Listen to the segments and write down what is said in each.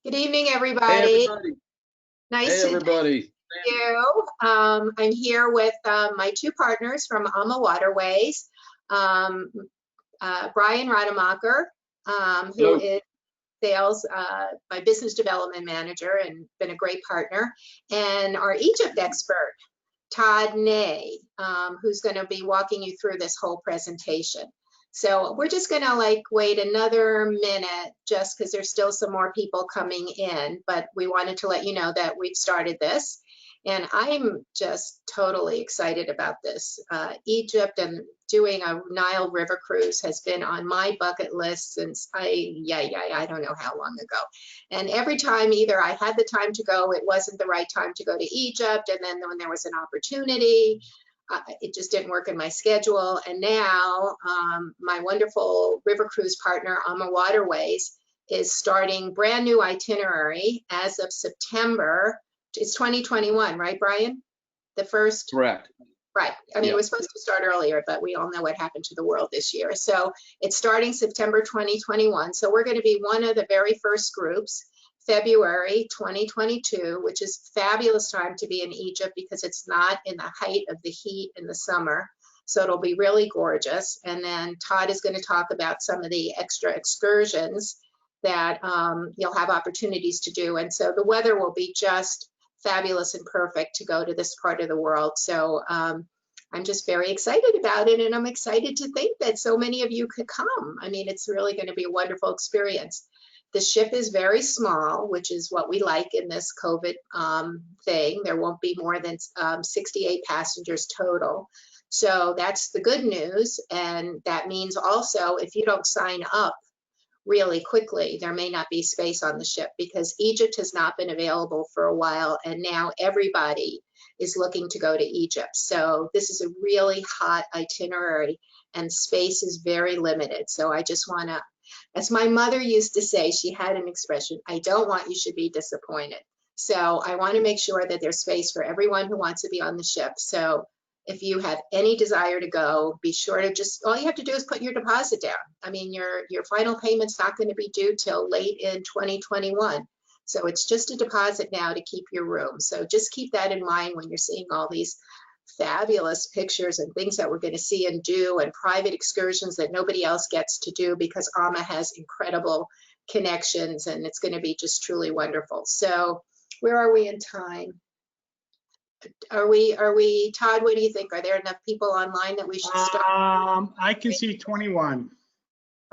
Good evening, Hey everybody. everybody. Nice Hey to everybody. see you. I'm here with my two partners from Alma Waterways, um, Brian Rademacher, who Hello. is sales, my business development manager and been a great partner, and our Egypt expert, Todd Ney, who's going to be walking you through this whole presentation. So we're just going to wait another minute just because there's still some more people coming in, but we wanted to let you know that we've started this. And I'm just totally excited about this. Egypt and doing a Nile River cruise has been on my bucket list since I don't know how long ago. And every time either I had the time to go, it wasn't the right time to go to Egypt. And then when there was an opportunity, it just didn't work in my schedule. And now my wonderful river cruise partner, Alma Waterways, is starting brand new itinerary as of September. It's 2021, right, Brian? The first? Correct. Right. I mean, Yep. it was supposed to start earlier, but we all know what happened to the world this year. So it's starting September 2021. So we're going to be one of the very first groups, February 2022, which is fabulous time to be in Egypt because it's not in the height of the heat in the summer. So it'll be really gorgeous. And then Todd is going to talk about some of the extra excursions that you'll have opportunities to do. And so the weather will be just fabulous and perfect to go to this part of the world. So I'm just very excited about it, and I'm excited to think that so many of you could come. I mean, it's really going to be a wonderful experience. The ship is very small, which is what we like in this COVID thing. There won't be more than 68 passengers total. So that's the good news. And that means also if you don't sign up really quickly, there may not be space on the ship because Egypt has not been available for a while, and now everybody is looking to go to Egypt. So this is a really hot itinerary and space is very limited. So I just want to, as my mother used to say, she had an expression, I don't want you should be disappointed. So I want to make sure that there's space for everyone who wants to be on the ship. So if you have any desire to go, be sure to just, all you have to do is put your deposit down. I mean, your final payment's not going to be due till late in 2021. So it's just a deposit now to keep your room. So just keep that in mind when you're seeing all these fabulous pictures and things that we're going to see and do, and private excursions that nobody else gets to do because Alma has incredible connections, and it's going to be just truly wonderful. So where are we in time? Are we, Todd, what do you think? Are there enough people online that we should start? I can see 21.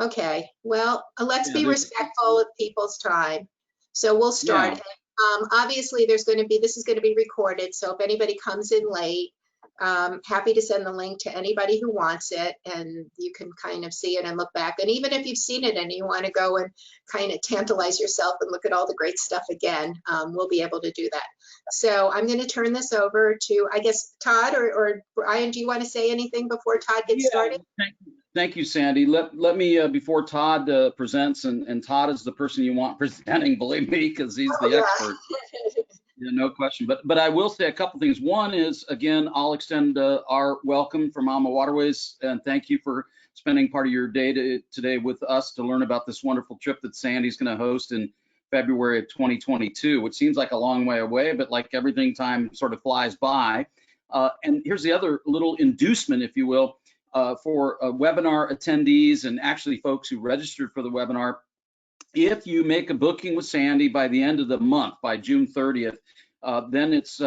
Okay, well, let's Yeah, be respectful of people's time. So we'll start. Yeah. Obviously, this is going to be recorded. So if anybody comes in late, happy to send the link to anybody who wants it, and you can kind of see it and look back. And even if you've seen it and you want to go and kind of tantalize yourself and look at all the great stuff again, we'll be able to do that. So I'm going to turn this over to, I guess, Todd or Brian, do you want to say anything before Todd gets started? Thank you, Sandy. Let me, before Todd presents, and Todd is the person you want presenting, believe me, because he's the expert. Yeah, no question. But I will say a couple things. One is, again, I'll extend our welcome from Alma Waterways, and thank you for spending part of your day today with us to learn about this wonderful trip that Sandy's going to host in February of 2022, which seems like a long way away, but like everything, time sort of flies by. And here's the other little inducement, if you will, for webinar attendees and actually folks who registered for the webinar. If you make a booking with Sandy by the end of the month, by June 30th, then it's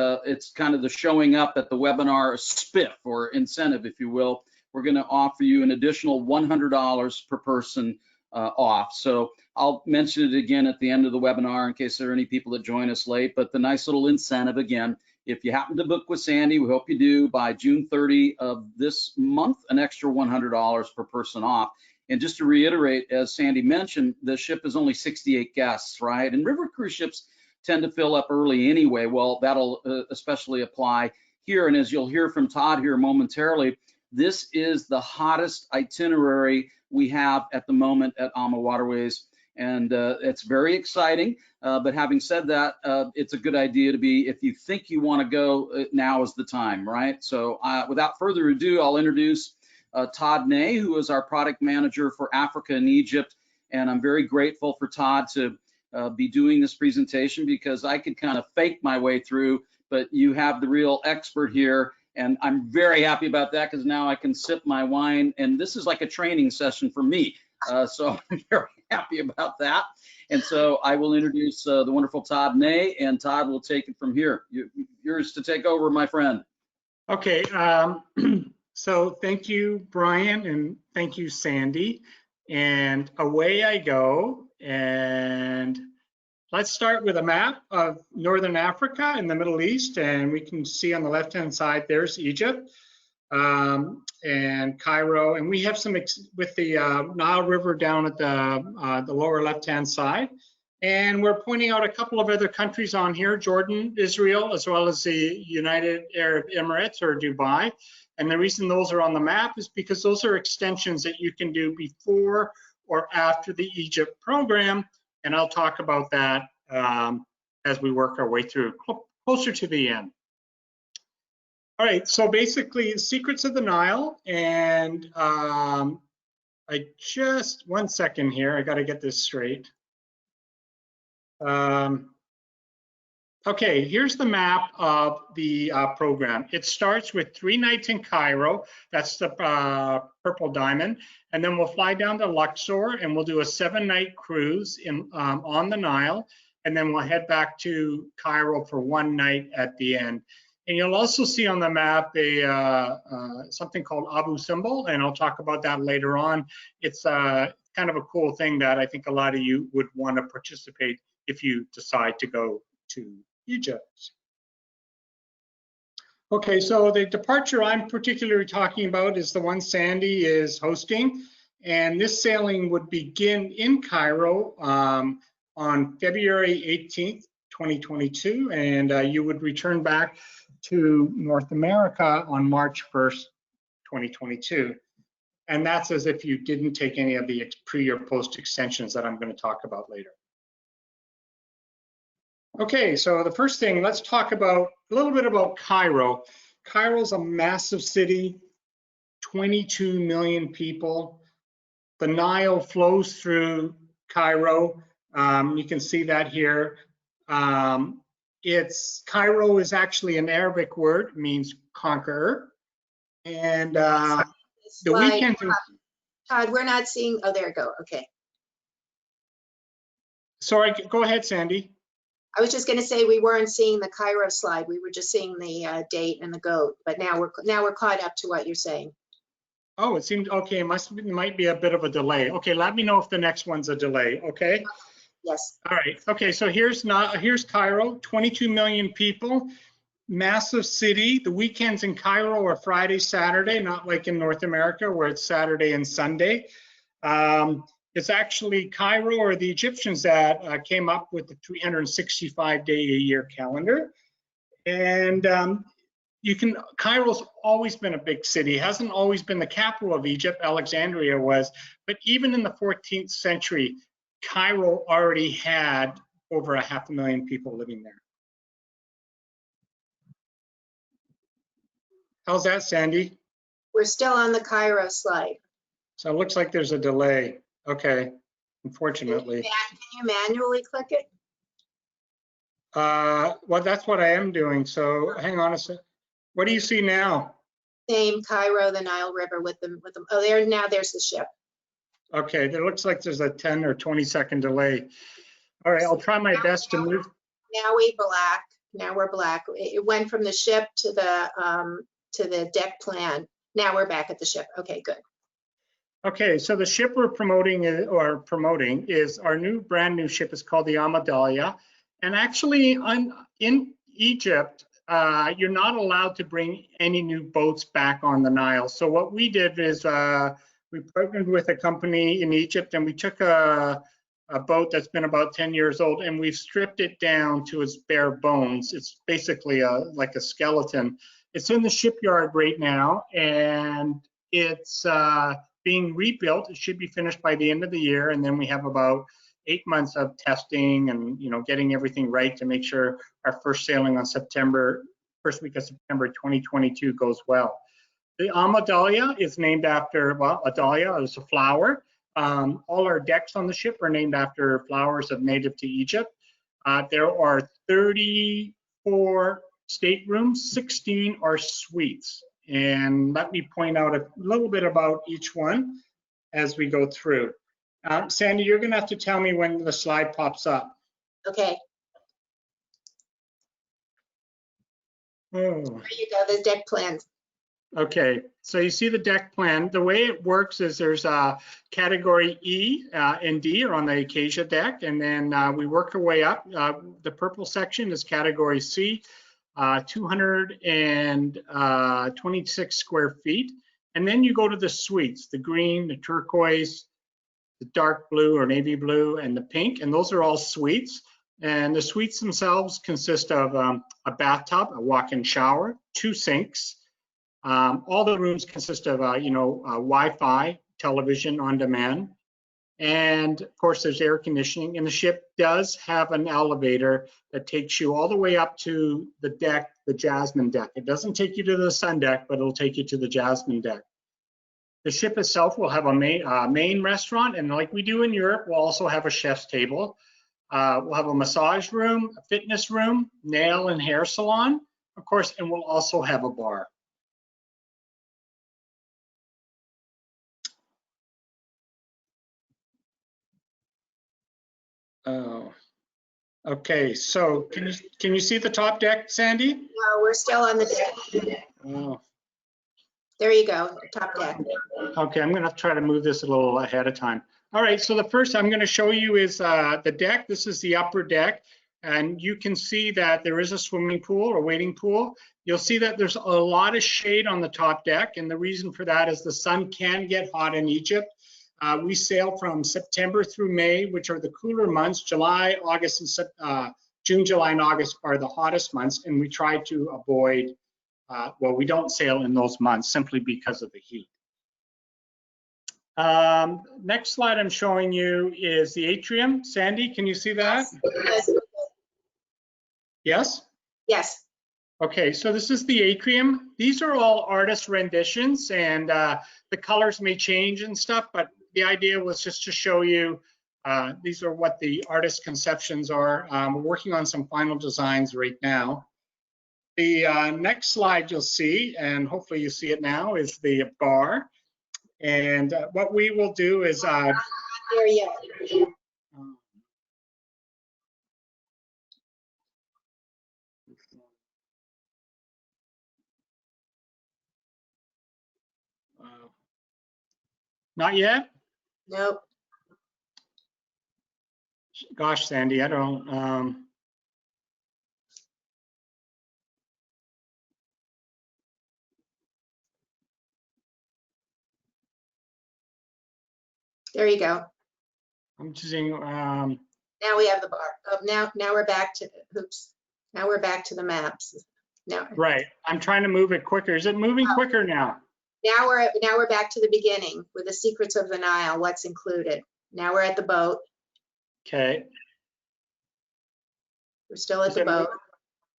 kind of the showing up at the webinar spiff or incentive, if you will. We're going to offer you an additional $100 per person off. So I'll mention it again at the end of the webinar in case there are any people that join us late, but the nice little incentive again, if you happen to book with Sandy, we hope you do by June 30 of this month, an extra $100 per person off. And just to reiterate, as Sandy mentioned, the ship is only 68 guests, right? And river cruise ships tend to fill up early anyway. Well, that'll especially apply here. And as you'll hear from Todd here momentarily, this is the hottest itinerary we have at the moment at Alma Waterways. And it's very exciting. But having said that, it's a good idea to be, if you think you want to go, now is the time, right? So without further ado, I'll introduce Todd Ney, who is our product manager for Africa and Egypt. And I'm very grateful for Todd to be doing this presentation, because I could kind of fake my way through, but you have the real expert here. And I'm very happy about that, because now I can sip my wine, and this is like a training session for me. So I'm very happy about that. And so I will introduce the wonderful Todd Ney, and Todd will take it from here. Yours to take over, my friend. Okay, so thank you, Brian, and thank you, Sandy. And away I go. And let's start with a map of Northern Africa and the Middle East. And we can see on the left-hand side, there's Egypt and Cairo. And we have some with the Nile River down at the lower left-hand side. And we're pointing out a couple of other countries on here, Jordan, Israel, as well as the United Arab Emirates or Dubai. And the reason those are on the map is because those are extensions that you can do before or after the Egypt program. And I'll talk about that as we work our way through closer to the end. All right, so basically Secrets of the Nile. And I just, 1 second here, I gotta get this straight. Okay, here's the map of the program. It starts with 3 nights in Cairo. That's the purple diamond. And then we'll fly down to Luxor and we'll do a 7-night cruise on the Nile. And then we'll head back to Cairo for 1 night at the end. And you'll also see on the map something called Abu Simbel, and I'll talk about that later on. It's kind of a cool thing that I think a lot of you would want to participate if you decide to go to Egypt. Okay, so the departure I'm particularly talking about is the one Sandy is hosting, and this sailing would begin in Cairo on February 18th, 2022, and you would return back to North America on March 1st, 2022. And that's as if you didn't take any of the pre or post extensions that I'm going to talk about later. Okay, so the first thing, let's talk about a little bit about Cairo. Cairo's a massive city, 22 million people. The Nile flows through Cairo. You can see that here. Cairo is actually an Arabic word, means conqueror. And the weekend. Todd, we're not seeing, oh, there you go, okay. Sorry, go ahead, Sandy. I was just going to say we weren't seeing the Cairo slide. We were just seeing the date and the goat, but now we're caught up to what you're saying. Oh, it seemed okay. It might be a bit of a delay. Okay, let me know if the next one's a delay. Okay. Yes. All right. Okay, so here's Cairo, 22 million people, massive city. The weekends in Cairo are Friday, Saturday, not like in North America where it's Saturday and Sunday. It's actually Cairo or the Egyptians that came up with the 365-day-a-year calendar. And Cairo's always been a big city. It hasn't always been the capital of Egypt. Alexandria was. But even in the 14th century, Cairo already had over 500,000 people living there. How's that, Sandy? We're still on the Cairo slide. So it looks like there's a delay. Okay, unfortunately. Can you manually click it? Well, that's what I am doing. So hang on a sec. What do you see now? Same Cairo, the Nile River with them. Oh, there's the ship. Okay, it looks like there's a 10 or 20-second delay. All right, I'll try my best to move. Now we're black. It went from the ship to the deck plan. Now we're back at the ship. Okay, good. Okay, so the ship we're promoting is our brand new ship. Is called the Amadalia. And actually, in Egypt, you're not allowed to bring any new boats back on the Nile. So what we did is we partnered with a company in Egypt, and we took a boat that's been about 10 years old, and we've stripped it down to its bare bones. It's basically like a skeleton. It's in the shipyard right now, and it's being rebuilt. It should be finished by the end of the year, and then we have about 8 months of testing and getting everything right to make sure our first sailing on first week of September 2022 goes well. The Amadalia is named after, well, a dahlia is a flower. All our decks on the ship are named after flowers of native to Egypt. There are 34 staterooms, 16 are suites. And let me point out a little bit about each one as we go through. Sandy, you're gonna have to tell me when the slide pops up. Okay, Oh, there you go, the deck plan. okay, so you see the deck plan. The way it works is there's a category E and D are on the Acacia deck, and then we work our way up. The purple section is category C, 226 square feet. And then you go to the suites, the green, the turquoise, the dark blue or navy blue, and the pink, and those are all suites. And the suites themselves consist of a bathtub, a walk-in shower, 2 sinks. All the rooms consist of, Wi-Fi, television on demand, and of course there's air conditioning. And the ship does have an elevator that takes you all the way up to the deck, the Jasmine deck. It doesn't take you to the Sun deck, but it'll take you to the Jasmine deck. The ship itself will have a main restaurant, and like we do in Europe, we'll also have a chef's table. We'll have a massage room, a fitness room, nail and hair salon, of course, and we'll also have a bar. Oh, okay. So can you see the top deck, Sandy? No, we're still on the deck. Oh, There you go, top deck. okay, I'm gonna try to move this a little ahead of time. All right, so the first I'm gonna show you is the deck. This is the upper deck, and you can see that there is a swimming pool or wading pool. You'll see that there's a lot of shade on the top deck, and the reason for that is the sun can get hot in Egypt. We sail from September through May, which are the cooler months. July, August, and June, July, and August are the hottest months, and we try to avoid, well, we don't sail in those months simply because of the heat. Next slide I'm showing you is the atrium. Sandy, can you see that? Yes. Yes? Yes. Okay, so this is the atrium. These are all artist renditions, and the colors may change and stuff, but the idea was just to show you these are what the artist conceptions are. We're working on some final designs right now. The next slide you'll see, and hopefully you see it now, is the bar. And what we will do is There you go. not yet? Nope. Gosh, Sandy, I don't. There you go. I'm choosing. Now we have the bar. Oh, now we're back to, oops. Now we're back to the maps. Now, Right. I'm trying to move it quicker. Is it moving quicker now? now we're back to the beginning with the secrets of the Nile, what's included. Now we're at the boat. Okay. We're still at the boat.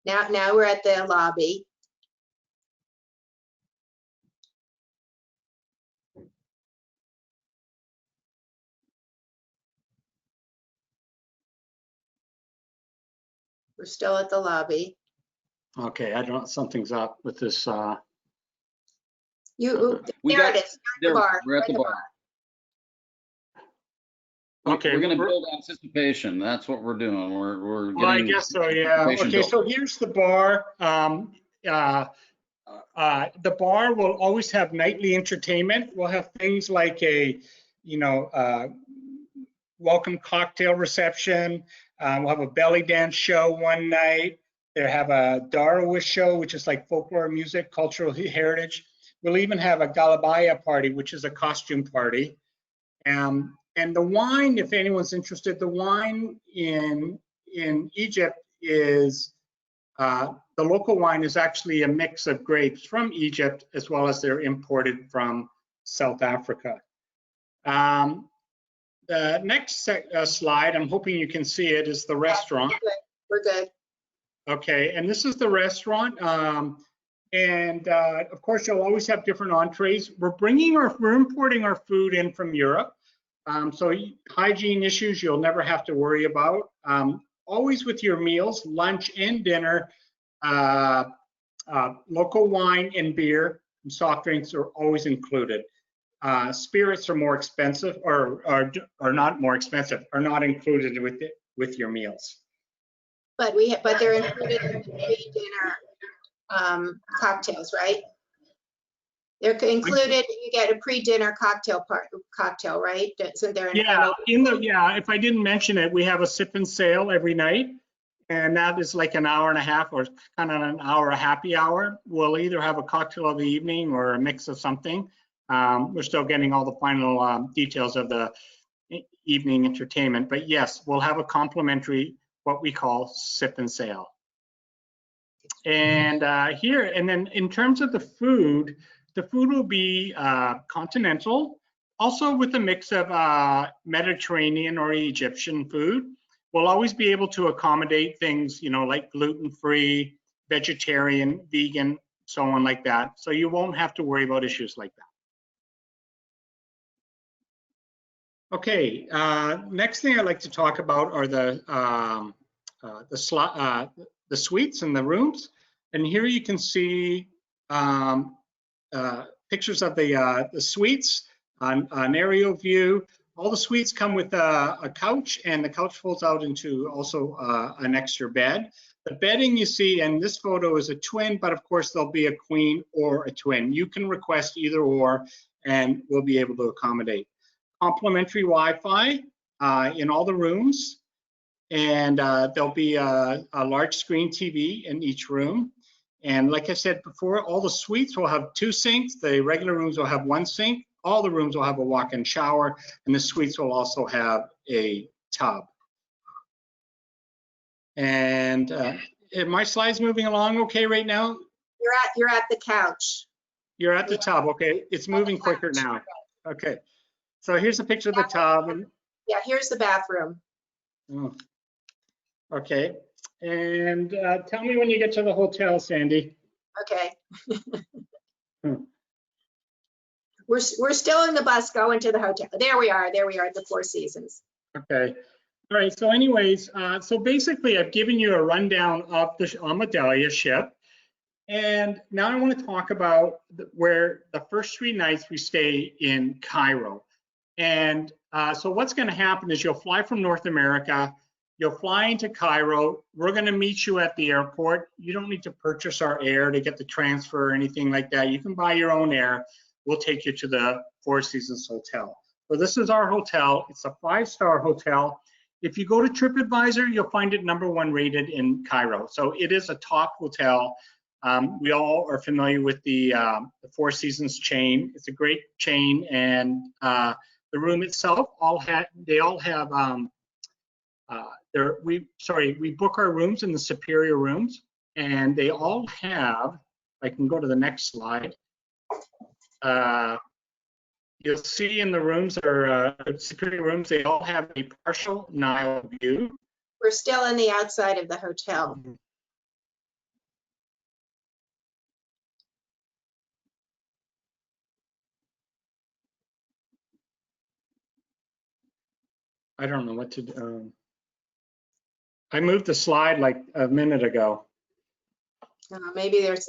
Now we're at the lobby. We're still at the lobby. Okay. I don't. Something's up with this. There got- it is. There, The bar. we're at the bar. Okay. We're going to build anticipation. That's what we're doing. We're getting. Well, I guess so. Yeah. anticipation Okay. built. So here's the bar. The bar will always have nightly entertainment. We'll have things like a, welcome cocktail reception. We'll have a belly dance show one night. They have a Darwish show, which is like folklore music, cultural heritage. We'll even have a Galabaya party, which is a costume party. And the wine, if anyone's interested, the wine in Egypt is, the local wine is actually a mix of grapes from Egypt, as well as they're imported from South Africa. The next slide, I'm hoping you can see it, is the restaurant. We're good. Okay, and this is the restaurant. Of course, you'll always have different entrees. We're importing our food in from Europe. So hygiene issues you'll never have to worry about. Always with your meals, lunch and dinner, local wine and beer and soft drinks are always included. Spirits are more expensive, or not more expensive, are not included with your meals. But they're included in the pre-dinner cocktails, right? They're included. You get a pre-dinner cocktail, right? Isn't there an if I didn't mention it, we have a sip and sail every night, and that is like an hour and a half, or kind of an hour, a happy hour. We'll either have a cocktail of the evening or a mix of something. We're still getting all the final details of the evening entertainment, but yes, we'll have a complimentary, what we call sip and sail. And then in terms of the food will be continental, also with a mix of Mediterranean or Egyptian food. We'll always be able to accommodate things, like gluten-free, vegetarian, vegan, so on like that. So you won't have to worry about issues like that. Okay, next thing I'd like to talk about are the suites and the rooms. And here you can see pictures of the suites on an aerial view. All the suites come with a couch, and the couch folds out into also an extra bed. The bedding you see in this photo is a twin, but of course there'll be a queen or a twin. You can request either or, and we'll be able to accommodate. Complimentary Wi-Fi in all the rooms, and there'll be a large screen TV in each room. And like I said before, all the suites will have 2 sinks. The regular rooms will have 1 sink. All the rooms will have a walk-in shower, and the suites will also have a tub. And my slide's moving along okay right now? You're at the couch. You're at the tub, okay. It's moving quicker now. Okay. So here's a picture of the tub. Yeah, here's the bathroom. Oh. Okay. And tell me when you get to the hotel, Sandy. Okay. We're still in the bus going to the hotel. There we are at the Four Seasons. Okay. All right. So anyways, so basically I've given you a rundown of the Amadelia ship. And now I want to talk about where the first 3 nights we stay in Cairo. And so what's going to happen is you'll fly from North America, you'll fly into Cairo. We're going to meet you at the airport. You don't need to purchase our air to get the transfer or anything like that. You can buy your own air. We'll take you to the Four Seasons Hotel. So this is our hotel. It's a 5-star hotel. If you go to TripAdvisor, you'll find it #1 rated in Cairo. So it is a top hotel. We all are familiar with the Four Seasons chain. It's a great chain, and the room itself, we book our rooms in the superior rooms, and they all have, I can go to the next slide. You'll see in the rooms, or superior rooms, they all have a partial Nile view. We're still on the outside of the hotel. I don't know what to do. I moved the slide like a minute ago. Maybe there's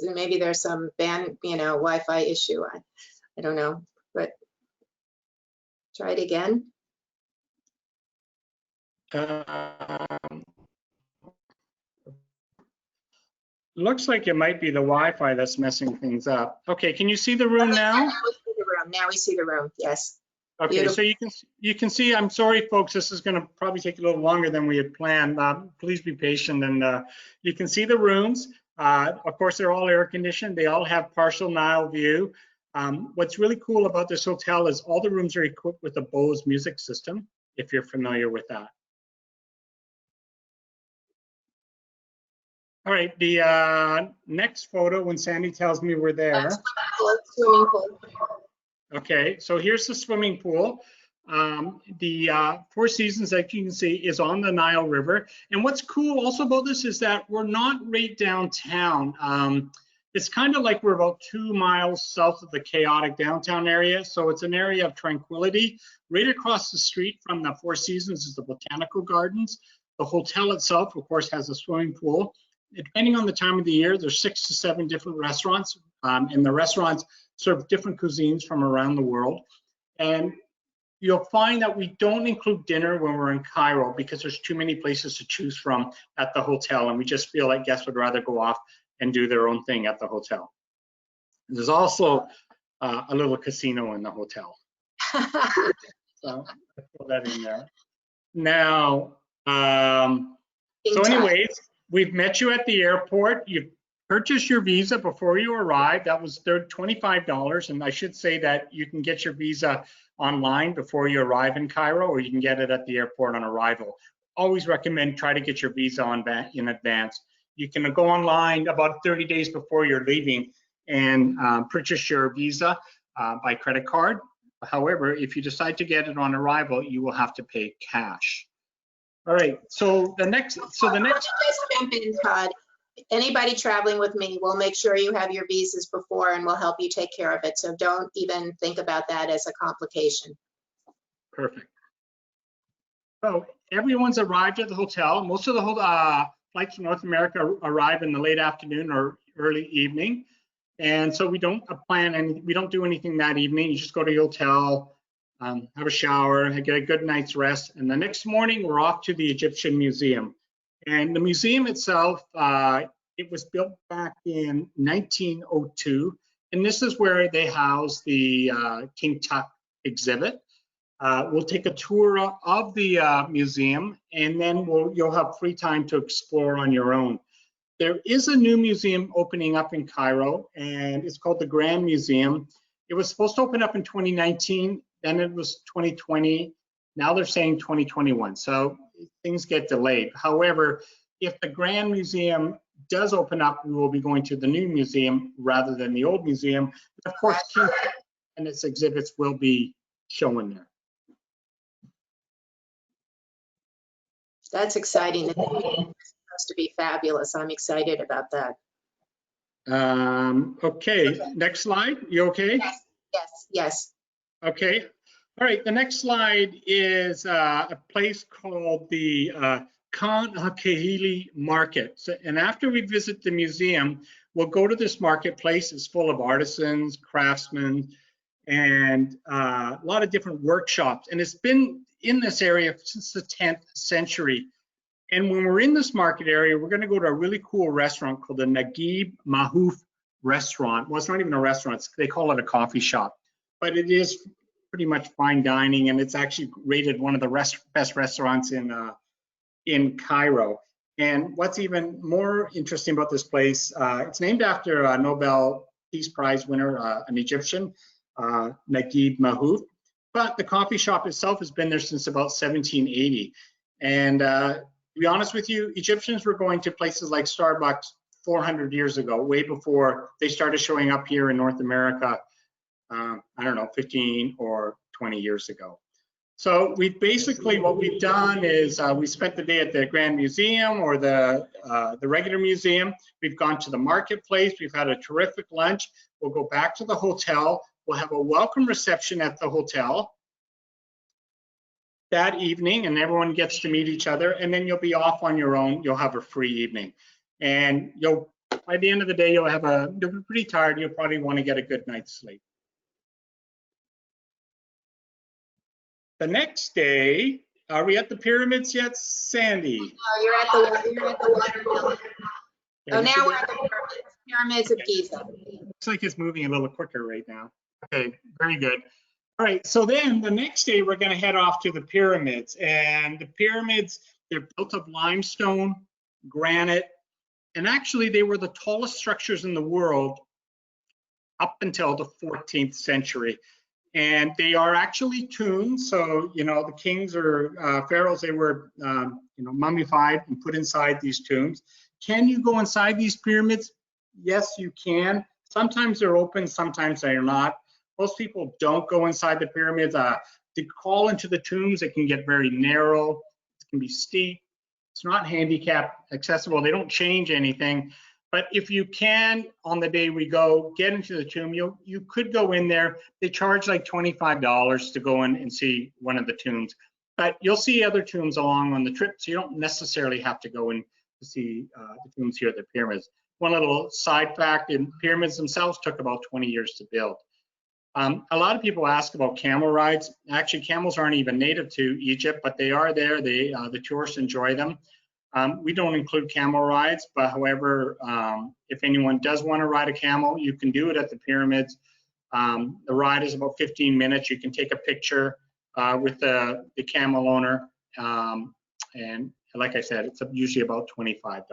some Wi-Fi issue. I don't know, but try it again. Looks like it might be the Wi-Fi that's messing things up. Okay, can you see the room now? Now we see the room. Yes. Okay, Beautiful. so you can see. I'm sorry, folks. This is going to probably take a little longer than we had planned. Please be patient, and you can see the rooms. Of course, they're all air conditioned. They all have partial Nile view. What's really cool about this hotel is all the rooms are equipped with a Bose music system, if you're familiar with that. All right, the next photo, when Sandy tells me we're there. Swimming pool. Okay, so here's the swimming pool. The Four Seasons, like you can see, is on the Nile River. And what's cool also about this is that we're not right downtown. It's kind of like we're about 2 miles south of the chaotic downtown area. So it's an area of tranquility. Right across the street from the Four Seasons is the Botanical Gardens. The hotel itself, of course, has a swimming pool. Depending on the time of the year, there's 6 to 7 different restaurants, and the restaurants serve different cuisines from around the world. And you'll find that we don't include dinner when we're in Cairo because there's too many places to choose from at the hotel, and we just feel like guests would rather go off and do their own thing at the hotel. There's also a little casino in the hotel. So I put that in there. Now, so anyways, we've met you at the airport. You've purchased your visa before you arrived. That was $25. And I should say that you can get your visa online before you arrive in Cairo, or you can get it at the airport on arrival. Always recommend try to get your visa in advance. You can go online about 30 days before you're leaving and purchase your visa by credit card. However, if you decide to get it on arrival, you will have to pay cash. All right, so the next. Just jump in, Todd. Anybody traveling with me, we'll make sure you have your visas before, and we'll help you take care of it. So don't even think about that as a complication. Perfect. So everyone's arrived at the hotel. Most of the flights from North America arrive in the late afternoon or early evening, and so we don't do anything that evening. You just go to your hotel, have a shower, get a good night's rest, and the next morning we're off to the Egyptian Museum. And the museum itself, it was built back in 1902, and this is where they house the King Tut exhibit. We'll take a tour of the museum, and then you'll have free time to explore on your own. There is a new museum opening up in Cairo, and it's called the Grand Museum. It was supposed to open up in 2019, then it was 2020. Now they're saying 2021, so things get delayed. However, if the Grand Museum does open up, we will be going to the new museum rather than the old museum. Of course, King Tut and its exhibits will be shown there. That's exciting. It's supposed to be fabulous. I'm excited about that. Okay, next slide. You okay? Yes, yes, yes. Okay. All right, the next slide is a place called the Khan Hakehili Market. So, and after we visit the museum, we'll go to this marketplace. It's full of artisans, craftsmen, and a lot of different workshops. And it's been in this area since the 10th century. And when we're in this market area, we're going to go to a really cool restaurant called the Naguib Mahfouz restaurant. Well, it's not even a restaurant. They call it a coffee shop, but it is pretty much fine dining, and it's actually rated one of the best restaurants in Cairo. And what's even more interesting about this place, it's named after a Nobel Peace Prize winner, an Egyptian, Naguib Mahfouz. But the coffee shop itself has been there since about 1780. And to be honest with you, Egyptians were going to places like Starbucks 400 years ago, way before they started showing up here in North America. I don't know, 15 or 20 years ago. So what we've done is we spent the day at the Grand Museum or the regular museum. We've gone to the marketplace. We've had a terrific lunch. We'll go back to the hotel. We'll have a welcome reception at the hotel that evening, and everyone gets to meet each other. And then you'll be off on your own. You'll have a free evening, and by the end of the day, you'll be pretty tired. You'll probably want to get a good night's sleep. The next day, are we at the pyramids yet, Sandy? No, you're at the watermelon. Oh, now we're at the pyramids of Giza. Looks like it's moving a little quicker right now. Okay, very good. All right, so then the next day we're going to head off to the pyramids, and the pyramids, they're built of limestone, granite, and actually they were the tallest structures in the world up until the 14th century. And they are actually tombs. So, the kings or pharaohs, they were, mummified and put inside these tombs. Can you go inside these pyramids? Yes, you can. Sometimes they're open, sometimes they're not. Most people don't go inside the pyramids. To crawl into the tombs, it can get very narrow. It can be steep. It's not handicap accessible. They don't change anything. But if you can, on the day we go, get into the tomb, you could go in there. They charge like $25 to go in and see one of the tombs. But you'll see other tombs along on the trip, so you don't necessarily have to go in to see the tombs here at the pyramids. One little side fact, the pyramids themselves took about 20 years to build. A lot of people ask about camel rides. Actually, camels aren't even native to Egypt, but they are there. The tourists enjoy them. We don't include camel rides, but however, if anyone does want to ride a camel, you can do it at the pyramids. The ride is about 15 minutes. You can take a picture with the camel owner. And like I said, it's usually about $25.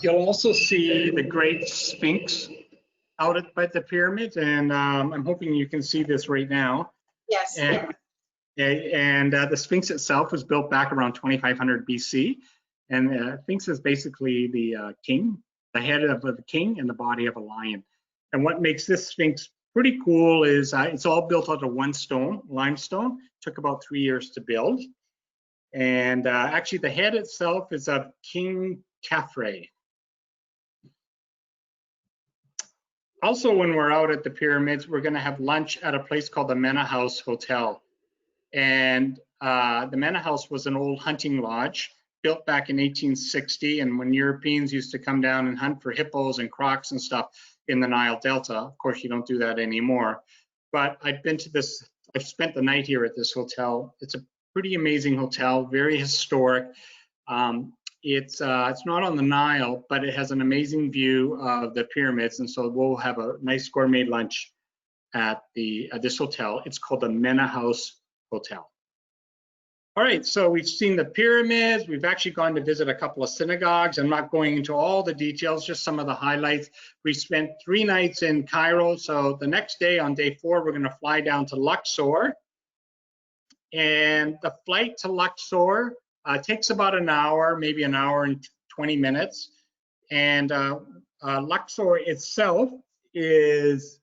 You'll also see the Great Sphinx out at the pyramids, and I'm hoping you can see this right now. Yes. And the Sphinx itself was built back around 2500 BC, and the Sphinx is basically the king, the head of the king and the body of a lion. And what makes this Sphinx pretty cool is it's all built out of one stone, limestone. Took about 3 years to build. And actually the head itself is of King Khafre. Also, when we're out at the pyramids, we're going to have lunch at a place called the Mena House Hotel. And the Mena House was an old hunting lodge built back in 1860. And when Europeans used to come down and hunt for hippos and crocs and stuff in the Nile Delta, of course, you don't do that anymore. But I've been to this, I've spent the night here at this hotel. It's a pretty amazing hotel, very historic. It's not on the Nile, but it has an amazing view of the pyramids, and so we'll have a nice gourmet lunch at this hotel. It's called the Mena House Hotel. All right, so we've seen the pyramids. We've actually gone to visit a couple of synagogues. I'm not going into all the details, just some of the highlights. We spent 3 nights in Cairo, so the next day, on day 4, we're going to fly down to Luxor. And the flight to Luxor takes about an hour, maybe an hour and 20 minutes. And Luxor itself is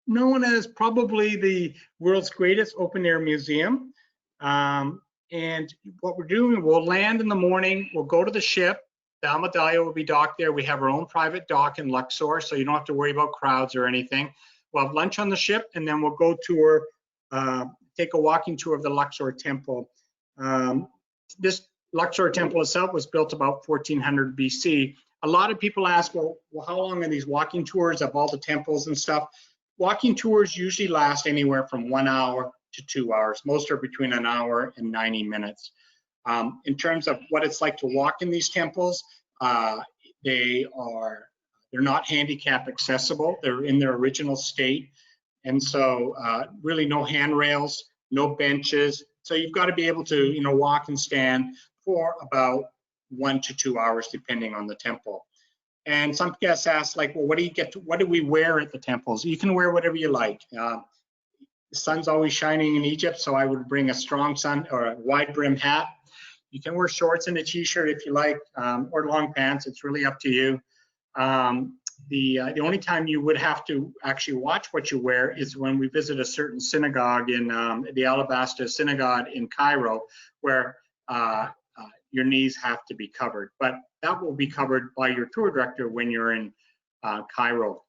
known as probably the world's greatest open-air museum. And what we're doing, we'll land in the morning, we'll go to the ship, the Almadalia will be docked there. We have our own private dock in Luxor, so you don't have to worry about crowds or anything. We'll have lunch on the ship, and then we'll go tour, take a walking tour of the Luxor Temple. This Luxor Temple itself was built about 1400 BC. A lot of people ask, well, how long are these walking tours of all the temples and stuff? Walking tours usually last anywhere from 1 hour to 2 hours. Most are between an hour and 90 minutes. In terms of what it's like to walk in these temples, they're not handicap accessible. They're in their original state. And so really no handrails, no benches. So you've got to be able to, walk and stand for about 1 to 2 hours, depending on the temple. And some guests ask, like, well, what do we wear at the temples? You can wear whatever you like. The sun's always shining in Egypt, so I would bring a strong sun or a wide brim hat. You can wear shorts and a t-shirt if you like, or long pants. It's really up to you. The only time you would have to actually watch what you wear is when we visit a certain synagogue in the Alabaster Synagogue in Cairo, where your knees have to be covered. But that will be covered by your tour director when you're in Cairo.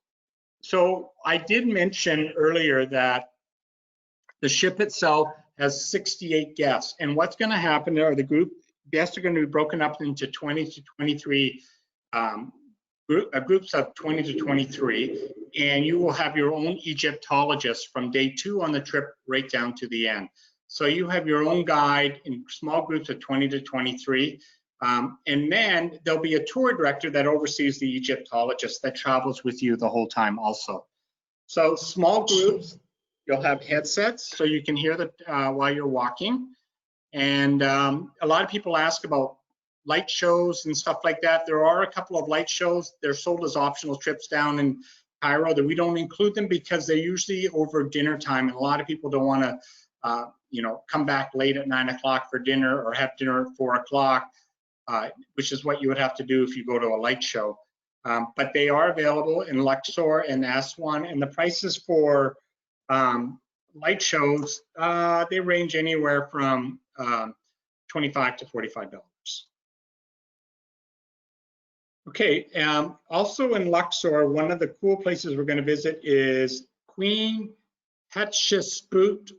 So I did mention earlier that the ship itself has 68 guests. And what's going to happen are guests are going to be broken up into 20 to 23 groups of 20 to 23, and you will have your own Egyptologist from day 2 on the trip right down to the end. So you have your own guide in small groups of 20 to 23, and then there'll be a tour director that oversees the Egyptologist that travels with you the whole time also. So small groups, you'll have headsets so you can hear while you're walking. And a lot of people ask about light shows and stuff like that. There are a couple of light shows. They're sold as optional trips down in Cairo that we don't include them because they're usually over dinner time, and a lot of people don't want to come back late at 9 o'clock for dinner or have dinner at 4 o'clock, which is what you would have to do if you go to a light show. But they are available in Luxor and Aswan, and the prices for light shows, they range anywhere from $25 to $45. Okay, also in Luxor, one of the cool places we're going to visit is Queen Hatshepsut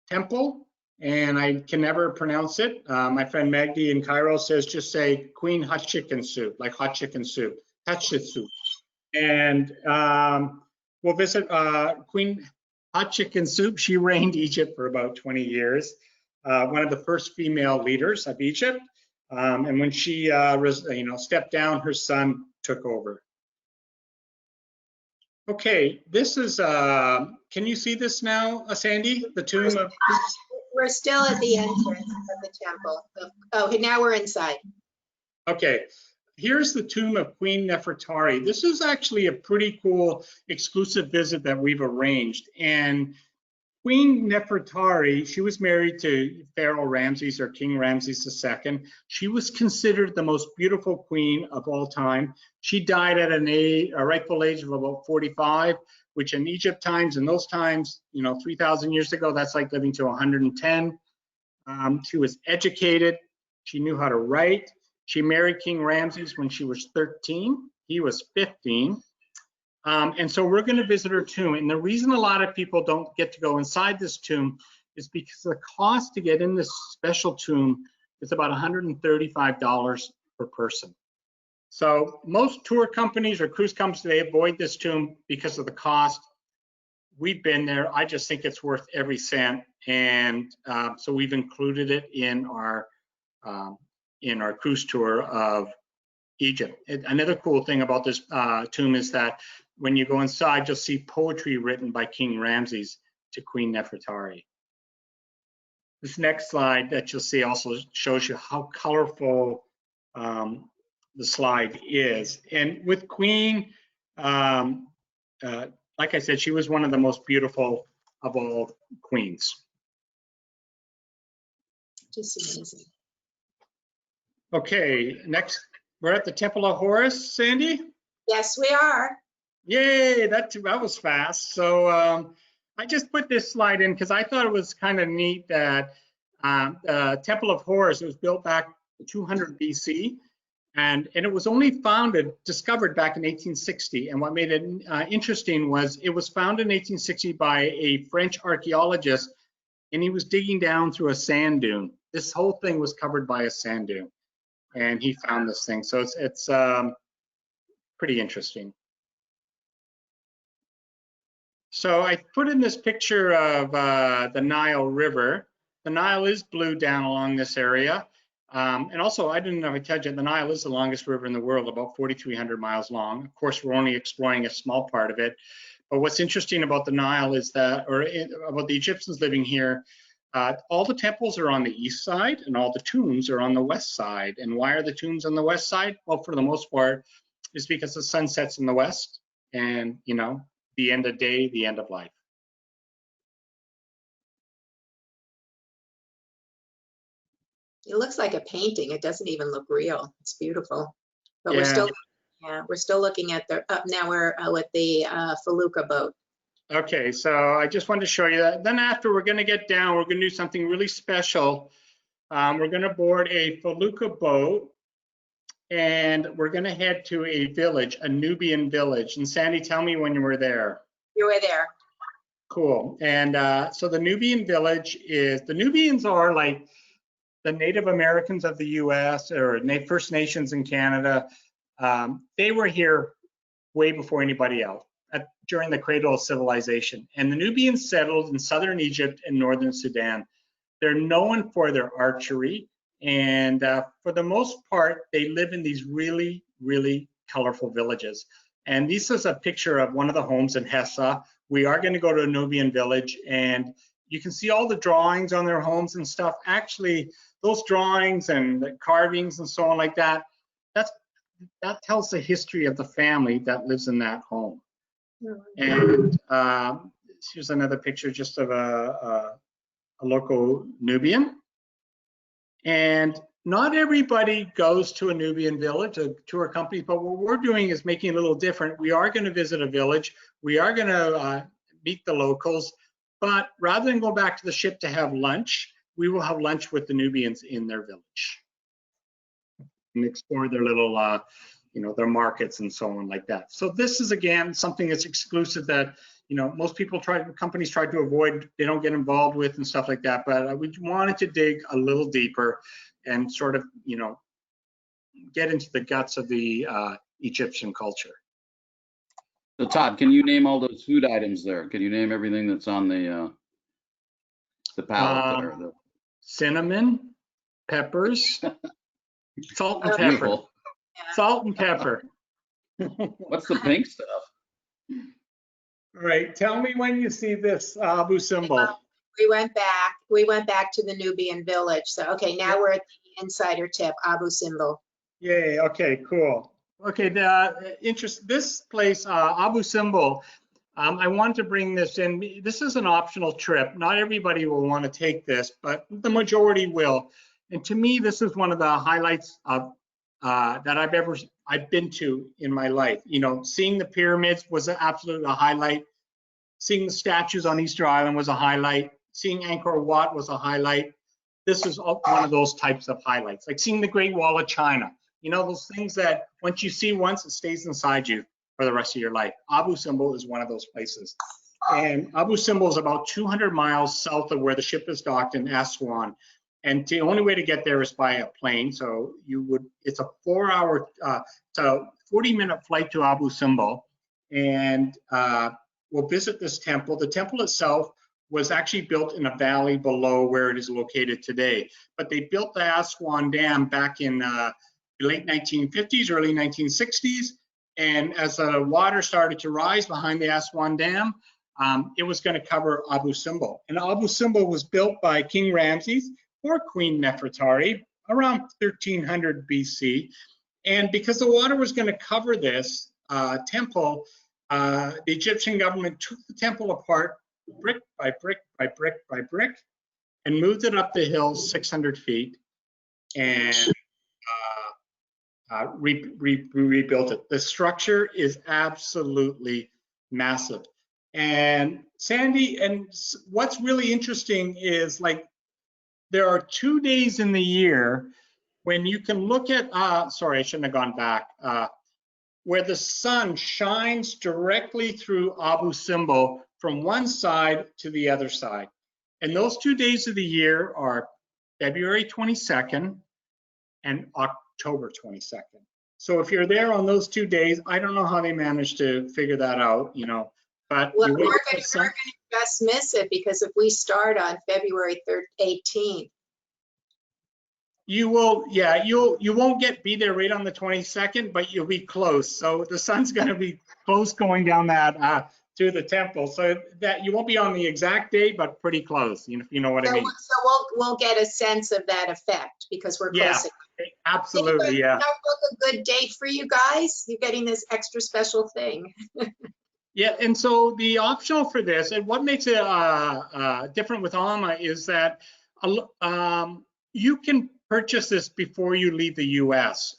Temple, and I can never pronounce it. My friend Magdi in Cairo says just say Queen Hot Chicken Soup, like hot chicken soup, Hatshepsut. And we'll visit Queen Hot Chicken Soup. She reigned Egypt for about 20 years, one of the first female leaders of Egypt. And when she stepped down, her son took over. Okay, this is, can you see this now, Sandy? The tomb of... We're still at the entrance of the temple. Oh, now we're inside. Okay, here's the tomb of Queen Nefertari. This is actually a pretty cool exclusive visit that we've arranged. And Queen Nefertari, she was married to Pharaoh Ramses or King Ramses II. She was considered the most beautiful queen of all time. She died at a rightful age of about 45, which in Egypt times, in those times, 3,000 years ago, that's like living to 110. She was educated. She knew how to write. She married King Ramses when she was 13. He was 15. And so we're going to visit her tomb. And the reason a lot of people don't get to go inside this tomb is because the cost to get in this special tomb is about $135 per person. So most tour companies or cruise companies, they avoid this tomb because of the cost. We've been there. I just think it's worth every cent. And so we've included it in our cruise tour of Egypt. Another cool thing about this tomb is that when you go inside, you'll see poetry written by King Ramses to Queen Nefertari. This next slide that you'll see also shows you how colorful the slide is. And with Queen, like I said, she was one of the most beautiful of all queens. Just amazing. Okay, next, we're at the Temple of Horus, Sandy? Yes, we are. Yay, that was fast. So I just put this slide in because I thought it was kind of neat that Temple of Horus was built back 200 BC, and it was only discovered back in 1860. And what made it interesting was it was found in 1860 by a French archaeologist, and he was digging down through a sand dune. This whole thing was covered by a sand dune, and he found this thing. So it's pretty interesting. So I put in this picture of the Nile River. The Nile is blue down along this area. And also, I didn't know if I told you, the Nile is the longest river in the world, about 4,300 miles long. Of course, we're only exploring a small part of it. But what's interesting about the Nile is that, about the Egyptians living here, all the temples are on the east side and all the tombs are on the west side. And why are the tombs on the west side? Well, for the most part, it's because the sun sets in the west and, the end of day, the end of life. It looks like a painting. It doesn't even look real. It's beautiful. But Yeah. we're still looking at now we're with the felucca boat. Okay, so I just wanted to show you that. Then after we're going to get down, we're going to do something really special. We're going to board a felucca boat, and we're going to head to a village, a Nubian village. And Sandy, tell me when you were there. You were there. Cool. And so the Nubian village the Nubians are like the Native Americans of the US or First Nations in Canada. They were here way before anybody else, during the cradle of civilization. And the Nubians settled in southern Egypt and northern Sudan. They're known for their archery. And for the most part, they live in these really, really colorful villages. And this is a picture of one of the homes in Hessa. We are going to go to a Nubian village, and you can see all the drawings on their homes and stuff. Actually, those drawings and the carvings and so on like that, that tells the history of the family that lives in that home. And here's another picture just of a local Nubian. And not everybody goes to a Nubian village, a tour company, but what we're doing is making it a little different. We are going to visit a village. We are going to meet the locals, but rather than go back to the ship to have lunch, we will have lunch with the Nubians in their village and explore their little their markets and so on like that. So this is, again, something that's exclusive that, most companies try to avoid, they don't get involved with and stuff like that. But we wanted to dig a little deeper and sort of, get into the guts of the Egyptian culture. So Todd, can you name all those food items there? Can you name everything that's on the palette there? Cinnamon, peppers, salt and pepper. Beautiful. Salt and pepper. What's the pink stuff? All right, tell me when you see this Abu Simbel. We went back to the Nubian village. So, okay, now we're at the insider tip, Abu Simbel. Yay, okay, cool. Okay, this place, Abu Simbel, I wanted to bring this in. This is an optional trip. Not everybody will want to take this, but the majority will. And to me, this is one of the highlights of that I've been to in my life. Seeing the pyramids was absolutely a highlight. Seeing the statues on Easter Island was a highlight. Seeing Angkor Wat was a highlight. This is one of those types of highlights, like seeing the Great Wall of China. Those things that once you see once, it stays inside you for the rest of your life. Abu Simbel is one of those places. And Abu Simbel is about 200 miles south of where the ship is docked in Aswan. And the only way to get there is by a plane. So it's a 4-hour to 40-minute flight to Abu Simbel. And we'll visit this temple. The temple itself was actually built in a valley below where it is located today. But they built the Aswan Dam back in the late 1950s, early 1960s. And as the water started to rise behind the Aswan Dam, it was going to cover Abu Simbel. And Abu Simbel was built by King Ramses or Queen Nefertari around 1300 BC. And because the water was going to cover this temple, the Egyptian government took the temple apart brick by brick by brick by brick and moved it up the hill 600 feet and rebuilt it. The structure is absolutely massive. And Sandy, and what's really interesting is, like, there are 2 days in the year when you can look at, sorry, I shouldn't have gone back, where the sun shines directly through Abu Simbel from one side to the other side. And those 2 days of the year are February 22nd and October 22nd. So if you're there on those 2 days, I don't know how they managed to figure that out, but well, we're going to just miss it, because if we start on February 18th, you will, yeah, you won't be there right on the 22nd, but you'll be close. So the sun's going to be close going down that to the temple, so that you won't be on the exact day, but pretty close. If you know what I mean. So we'll get a sense of that effect because we're close. Yeah, absolutely, yeah. That was a good date for you guys. You're getting this extra special thing. Yeah, and so the optional for this, and what makes it different with AMA is that you can purchase this before you leave the US.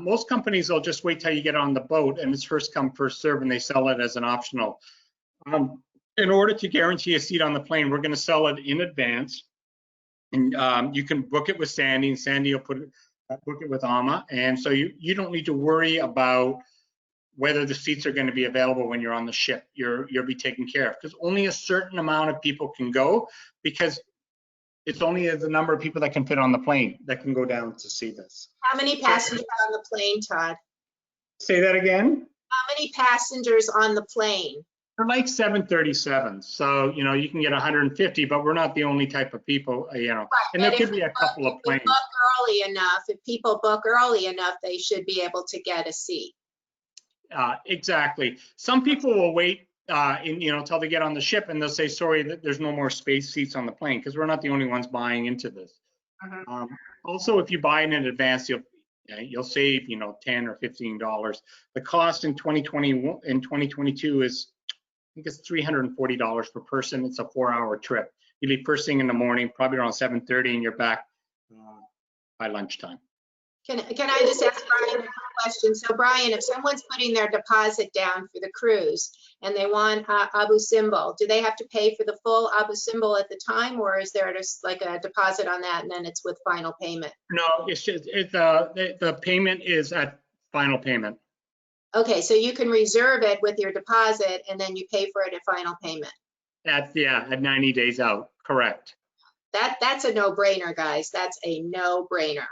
Most companies will just wait till you get on the boat and it's first come, first serve, and they sell it as an optional. In order to guarantee a seat on the plane, we're going to sell it in advance. And you can book it with Sandy, and Sandy will book it with AMA. And so you don't need to worry about whether the seats are going to be available when you're on the ship. You'll be taken care of, because only a certain amount of people can go, because it's only the number of people that can fit on the plane that can go down to see this. How many passengers on the plane, Todd? Say that again? How many passengers on the plane? They're like 737s, so you can get 150, but we're not the only type of people, Right, and there could be a couple of planes. If people book early enough, they should be able to get a seat. Exactly. Some people will wait until they get on the ship, and they'll say, sorry, that there's no more space seats on the plane, because we're not the only ones buying into this. Also, if you buy it in advance, you'll save $10 or $15. The cost in 2022 is, I think it's $340 per person. It's a 4-hour trip. You leave first thing in the morning, probably around 7:30, and you're back by lunchtime. Can I just ask Brian a quick question? So Brian, if someone's putting their deposit down for the cruise and they want Abu Simbel, do they have to pay for the full Abu Simbel at the time, or is there just like a deposit on that and then it's with final payment? No, it's just the payment is at final payment. Okay, so you can reserve it with your deposit and then you pay for it at final payment. At 90 days out, correct. That's a no-brainer, guys. That's a no-brainer.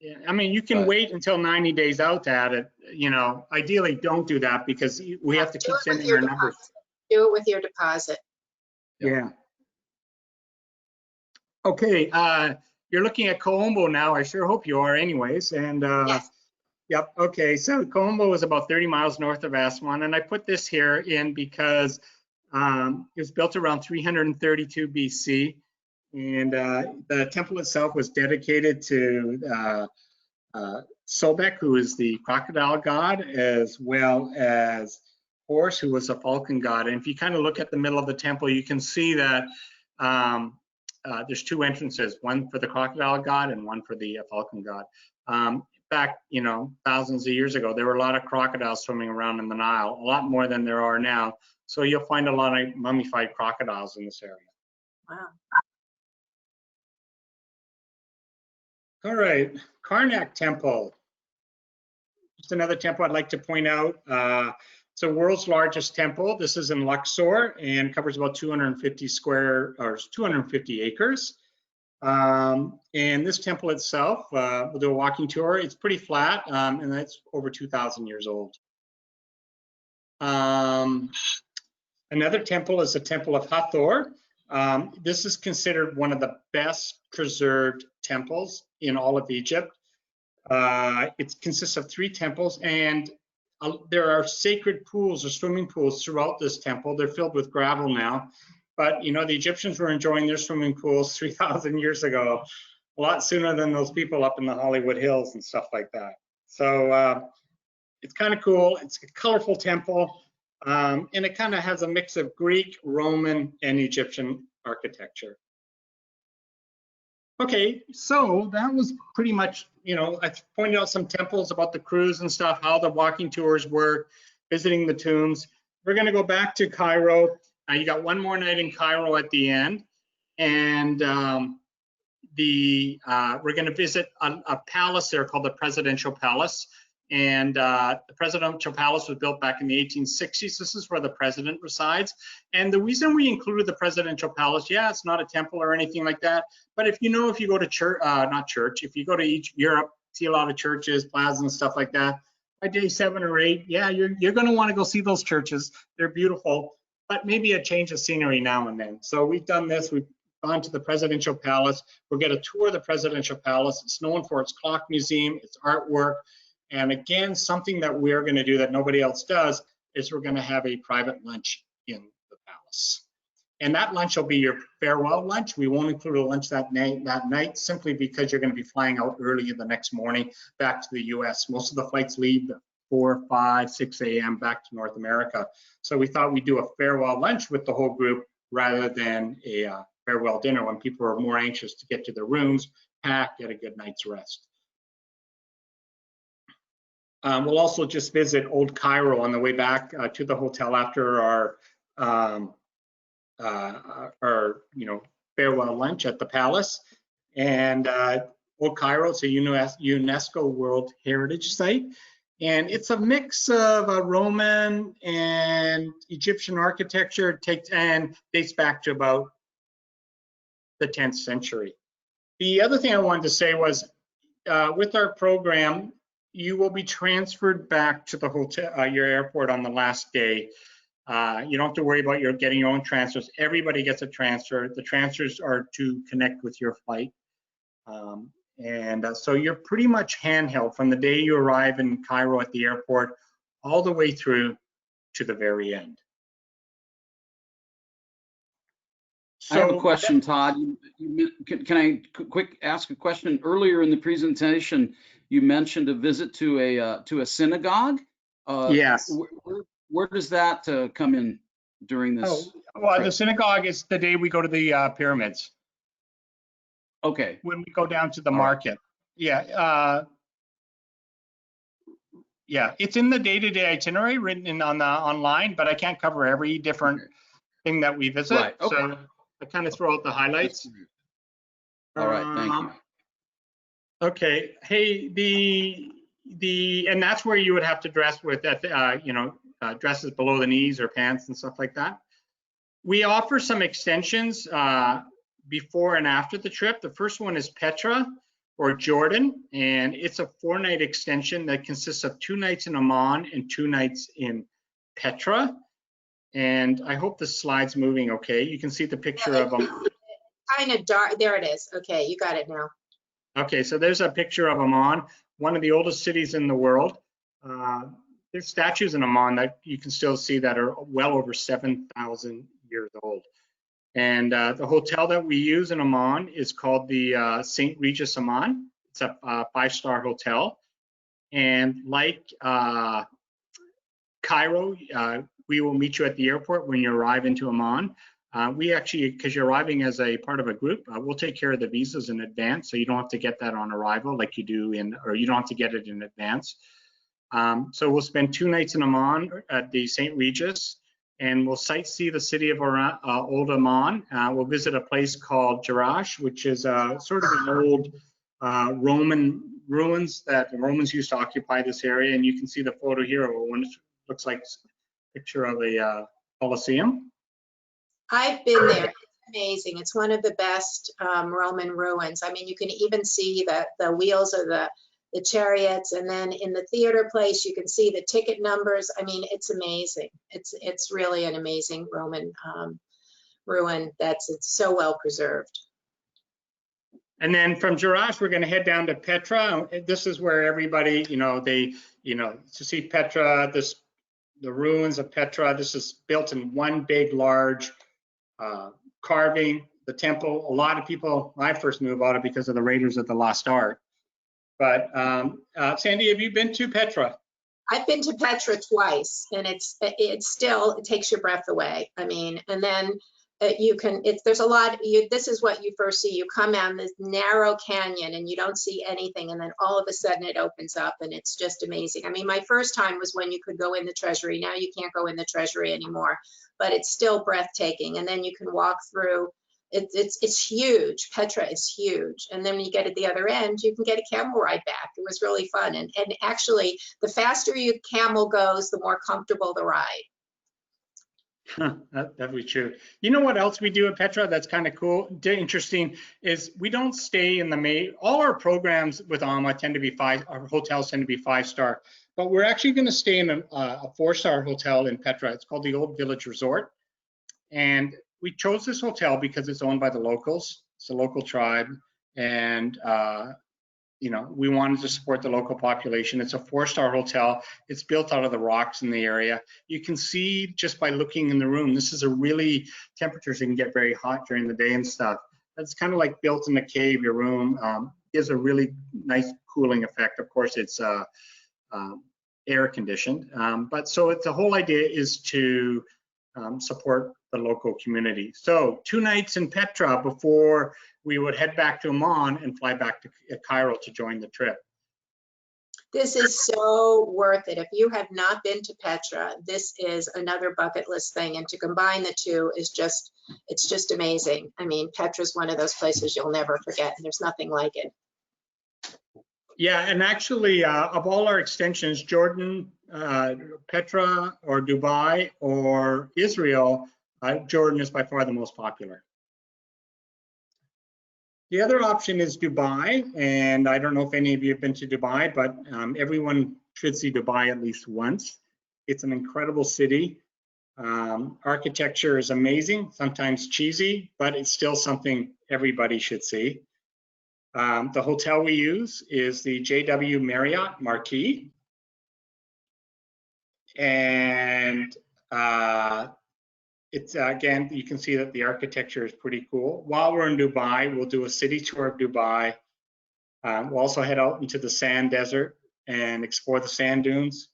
Yeah, I mean, you can Right. wait until 90 days out to add it. You know, ideally don't do that because we have to Do keep it with sending your our numbers. deposit. Do it with your deposit. Yeah. Okay, you're looking at Colombo now. I sure hope you are anyways. And Yes. yep, okay, so Colombo is about 30 miles north of Aswan, and I put this here in because it was built around 332 BC, and the temple itself was dedicated to Sobek, who is the crocodile god, as well as Horus, who was a falcon god. And if you kind of look at the middle of the temple, you can see that there's two entrances, one for the crocodile god and one for the falcon god. Back, you know, thousands of years ago, there were a lot of crocodiles swimming around in the Nile, a lot more than there are now. So you'll find a lot of mummified crocodiles in this area. Wow. All right, Karnak Temple. Just another temple I'd like to point out. It's the world's largest temple. This is in Luxor and covers about 250 acres. And this temple itself, we'll do a walking tour. It's pretty flat, and that's over 2,000 years old. Another temple is the Temple of Hathor. This is considered one of the best preserved temples in all of Egypt. It consists of 3 temples, and there are sacred pools or swimming pools throughout this temple. They're filled with gravel now. But, you know, the Egyptians were enjoying their swimming pools 3,000 years ago, a lot sooner than those people up in the Hollywood Hills and stuff like that. So it's kind of cool. It's a colorful temple, and it kind of has a mix of Greek, Roman, and Egyptian architecture. Okay, so that was pretty much, you know, I pointed out some temples about the cruise and stuff, how the walking tours work, visiting the tombs. We're going to go back to Cairo. You got one more night in Cairo at the end, and we're going to visit a palace there called the Presidential Palace. And the Presidential Palace was built back in the 1860s. This is where the president resides. And the reason we included the Presidential Palace, yeah, it's not a temple or anything like that. But if you go to church, if you go to Europe, see a lot of churches, plazas and stuff like that, by day 7 or 8, yeah, you're going to want to go see those churches. They're beautiful, but maybe a change of scenery now and then. So we've done this. We've gone to the Presidential Palace. We'll get a tour of the Presidential Palace. It's known for its clock museum, its artwork. And again, something that we're going to do that nobody else does is we're going to have a private lunch in the palace. And that lunch will be your farewell lunch. We won't include a lunch that night simply because you're going to be flying out early the next morning back to the US. Most of the flights leave at 4, 5, 6 a.m. back to North America. So we thought we'd do a farewell lunch with the whole group rather than a farewell dinner when people are more anxious to get to their rooms, pack, get a good night's rest. We'll also just visit Old Cairo on the way back to the hotel after our farewell lunch at the palace. And Old Cairo is a UNESCO World Heritage Site. And it's a mix of Roman and Egyptian architecture, and dates back to about the 10th century. The other thing I wanted to say was, with our program, you will be transferred back to the hotel, your airport on the last day. You don't have to worry about getting your own transfers. Everybody gets a transfer. The transfers are to connect with your flight. So you're pretty much handheld from the day you arrive in Cairo at the airport all the way through to the very end. I have a question, Todd. Can I ask a question? Earlier in the presentation, you mentioned a visit to a synagogue. Yes. Where does that come in during this? Oh, well, trip? the synagogue is the day we go to the pyramids. Okay. When we go down to the market. Yeah. Yeah, it's in the day-to-day itinerary written in on the online, but I can't cover every different thing that we visit. Right. Okay. So I kind of throw out the highlights. All right, thank you. Okay, hey, and that's where you would have to dress with dresses below the knees or pants and stuff like that. We offer some extensions before and after the trip. The first one is Petra or Jordan, and it's a 4-night extension that consists of 2 nights in Amman and 2 nights in Petra. And I hope the slide's moving okay. You can see the picture of them. Kind of dark. There it is. Okay, you got it now. Okay, so there's a picture of Amman, one of the oldest cities in the world. There's statues in Amman that you can still see that are well over 7,000 years old. And the hotel that we use in Amman is called the St. Regis Amman. It's a 5-star hotel. And like Cairo, we will meet you at the airport when you arrive into Amman. We actually, because you're arriving as a part of a group, we'll take care of the visas in advance, so you don't have to get that on arrival like you do or you don't have to get it in advance. So we'll spend 2 nights in Amman at the St. Regis, and we'll sightsee the city of old Amman. We'll visit a place called Jerash, which is sort of an old Roman ruins that the Romans used to occupy this area, and you can see the photo here of one looks like a picture of a Colosseum. I've been there. It's amazing. It's one of the best Roman ruins. I mean, you can even see the wheels of the chariots, and then in the theater place, you can see the ticket numbers. I mean, it's amazing. It's really an amazing Roman ruin it's so well preserved. And then from Jerash, we're going to head down to Petra. This is where everybody, to see Petra, the ruins of Petra. This is built in one big, large carving. The temple, a lot of people, I first knew about it because of the Raiders of the Lost Ark. But Sandy, have you been to Petra? I've been to Petra twice, and it takes your breath away. I mean, and then there's a lot, this is what you first see. You come down this narrow canyon and you don't see anything, and then all of a sudden it opens up, and it's just amazing. I mean, my first time was when you could go in the treasury. Now you can't go in the treasury anymore, but it's still breathtaking. And then you can walk through. It's huge. Petra is huge. And then when you get at the other end, you can get a camel ride back. It was really fun. And actually, the faster your camel goes, the more comfortable the ride. That'd be true. You know what else we do at Petra that's kind of cool, interesting, is we don't stay in the main. All our programs with AMA tend to be our hotels tend to be 5-star, but we're actually going to stay in a 4-star hotel in Petra. It's called the Old Village Resort. And we chose this hotel because it's owned by the locals. It's a local tribe, and we wanted to support the local population. It's a 4-star hotel. It's built out of the rocks in the area. You can see just by looking in the room, this is temperatures can get very hot during the day and stuff. It's kind of like built in a cave. Your room gives a really nice cooling effect. Of course, it's air conditioned, but so the whole idea is to support the local community. So 2 nights in Petra before we would head back to Amman and fly back to Cairo to join the trip. This is so worth it. If you have not been to Petra, this is another bucket list thing. And to combine the two is it's just amazing. I mean, Petra's one of those places you'll never forget, and there's nothing like it. Yeah, and actually, of all our extensions, Jordan, Petra, or Dubai, or Israel, Jordan is by far the most popular. The other option is Dubai, and I don't know if any of you have been to Dubai, but everyone should see Dubai at least once. It's an incredible city. Architecture is amazing, sometimes cheesy, but it's still something everybody should see. The hotel we use is the JW Marriott Marquis. And it's again, you can see that the architecture is pretty cool. While we're in Dubai, we'll do a city tour of Dubai. We'll also head out into the sand desert and explore the sand dunes.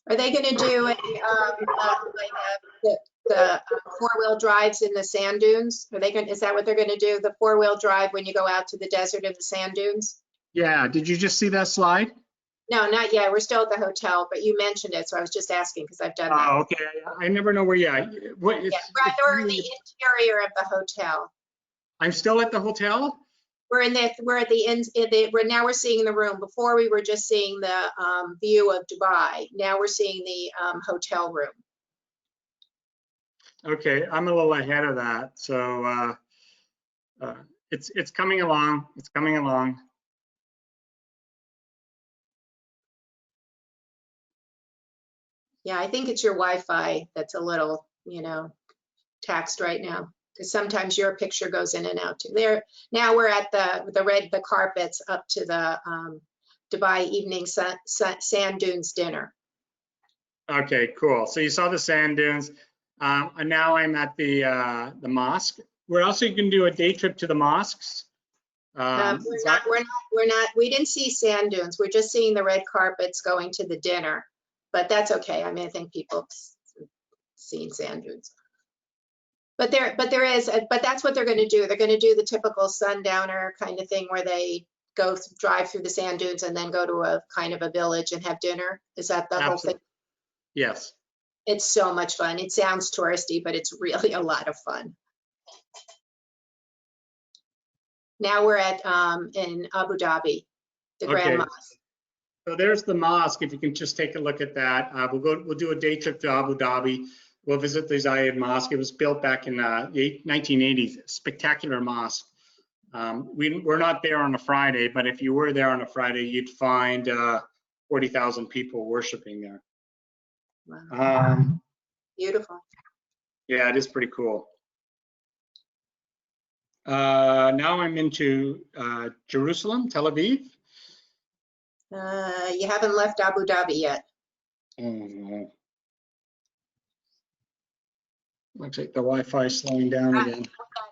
Are they going to do the 4-wheel drives in the sand dunes? Is that what they're going to do? The 4-wheel drive when you go out to the desert of the sand dunes? Yeah. Did you just see that slide? No, not yet. We're still at the hotel, but you mentioned it, so I was just asking because I've done that. Oh, okay. I never know where you are. We're in the interior of the hotel. I'm still at the hotel? We're at the end. Now we're seeing the room. Before we were just seeing the view of Dubai. Now we're seeing the hotel room. Okay, I'm a little ahead of that. So it's coming along. It's coming along. Yeah, I think it's your Wi-Fi that's a little, taxed right now, because sometimes your picture goes in and out too. Now we're at the carpets up to the Dubai evening sand dunes dinner. Okay, cool. So you saw the sand dunes. And now I'm at the mosque. Where else you can do a day trip to the mosques? We didn't see sand dunes. We're just seeing the red carpets going to the dinner, but that's okay. I mean, I think people have seen sand dunes. But that's what they're going to do. They're going to do the typical sundowner kind of thing where they drive through the sand dunes and then go to a kind of a village and have dinner. Is that the whole thing? Yes. It's so much fun. It sounds touristy, but it's really a lot of fun. Now we're at in Abu Dhabi, the Grand Mosque. So there's the mosque. If you can just take a look at that, we'll do a day trip to Abu Dhabi. We'll visit the Zayed Mosque. It was built back in the 1980s. Spectacular mosque. We're not there on a Friday, but if you were there on a Friday, you'd find 40,000 people worshiping there. Wow. Beautiful. Yeah, it is pretty cool. Now I'm into Jerusalem, Tel Aviv. You haven't left Abu Dhabi yet. Oh, looks like the Wi-Fi is slowing down again.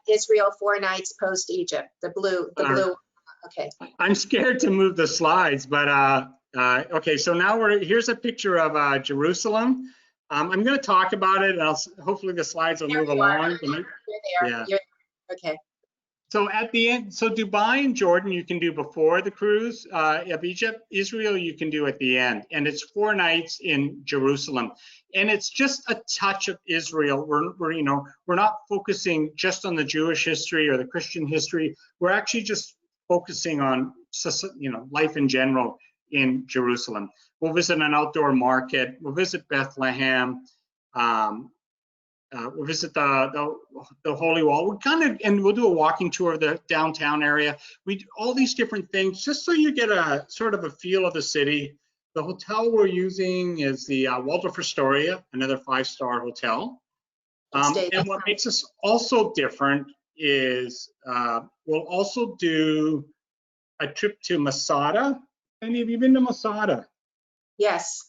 Israel 4 nights post Egypt. The blue. Okay. I'm scared to move the slides, but okay. So now here's a picture of Jerusalem. I'm going to talk about it, and hopefully the slides will move along. You're there. Yeah. Okay. So at the end, so Dubai and Jordan you can do before the cruise of Egypt. Israel you can do at the end, and it's 4 nights in Jerusalem, and it's just a touch of Israel. We're not focusing just on the Jewish history or the Christian history. We're actually just focusing on life in general in Jerusalem. We'll visit an outdoor market. We'll visit Bethlehem. We'll visit the Holy Wall. And we'll do a walking tour of the downtown area. We do all these different things just so you get a sort of a feel of the city. The hotel we're using is the Waldorf Astoria, another 5-star hotel. And what makes us also different is we'll also do a trip to Masada. Any of you been to Masada? Yes.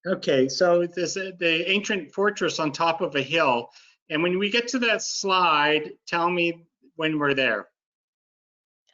Okay, so there's the ancient fortress on top of a hill. And when we get to that slide, tell me when we're there.